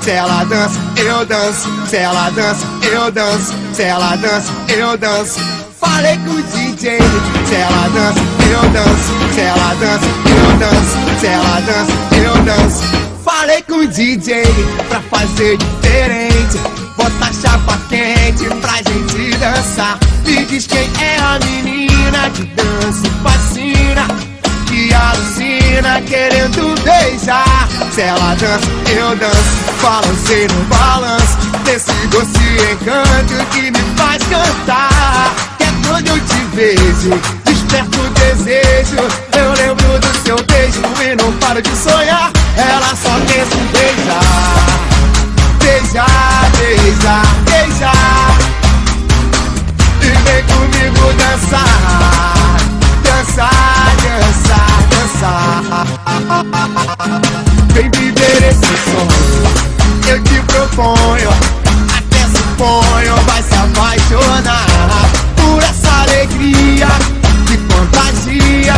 se ela dança, eu danço. Se ela dança, eu danço. Se ela dança, eu danço. Falei com o DJ, se ela dança, eu danço. Se ela dança, eu danço. Se ela dança, eu danço. Falei com o DJ pra fazer diferente, bota a chapa quente pra gente dançar. Me diz quem é a menina que dança e fascina, que alucina querendo beijar. Se ela dança, eu danço. Balancei no balanço desse doce encanto que me faz cantar. Que é quando eu te vejo, desperto o desejo. Eu lembro do seu beijo e não paro de sonhar. Ela só pensa em beijar, beijar, beijar, beijar. E vem comigo dançar, dançar, dançar, dançar. Vem viver esse sonho, eu te proponho. Até suponho, vai se apaixonar por essa alegria que contagia,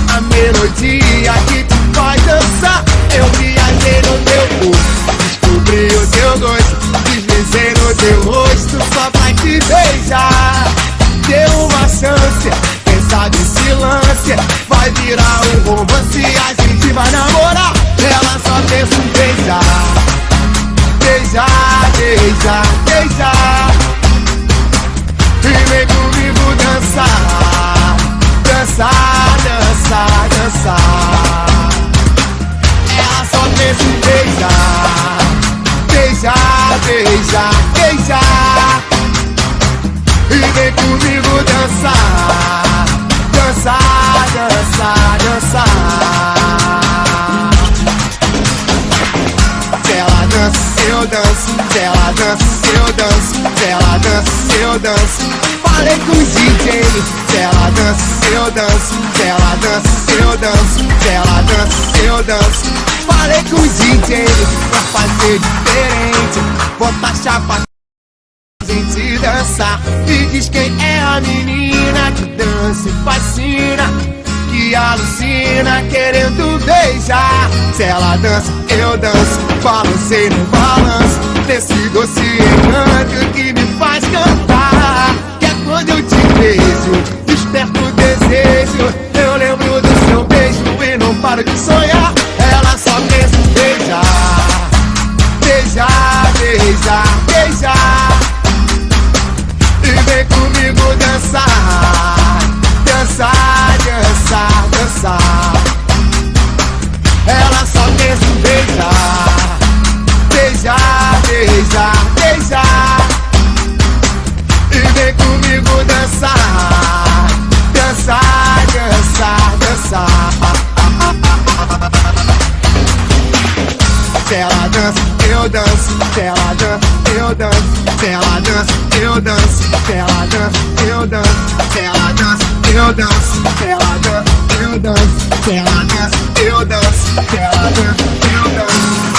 a melodia que te faz dançar. Eu viajei no teu corpo, descobri o teu gosto, deslizei no teu rosto só pra te beijar. Deu uma chance, quem sabe se lance, vai virar um romance, a gente vai namorar. Ela só pensa em beijar, beijar, beijar, beijar. E vem comigo dançar, dançar, dançar, dançar. Ela só pensa em beijar, beijar, beijar, beijar. E vem comigo dançar, dançar, dançar, dançar. Se ela dança, eu danço. Se ela dança, eu danço. Se ela dança, eu danço. Falei com o DJ, se ela dança, eu danço. Se ela dança, eu danço. Se ela dança, eu danço. Falei com o DJ pra fazer diferente, bota a chapa pra gente dançar. Me diz quem é a menina que dança e fascina, que alucina querendo beijar. Se ela dança, eu danço. Balancei no balanço desse doce encanto que me faz cantar. Que é quando eu te vejo, desperto o desejo. Eu lembro do seu beijo e não paro de sonhar. Ela só pensa em beijar, beijar, beijar, beijar. E vem comigo dançar, dançar, dançar, dançar. Ela só pensa em beijar, beijar, beijar, beijar. E vem comigo dançar, dançar, dançar, dançar. Se ela dança, eu danço. Se ela dança, eu danço. Se ela dança, eu danço. Se ela dança, eu danço. Se ela dança, eu danço. Se ela dança, eu danço. Se ela dança, eu danço. Se ela dança, eu danço.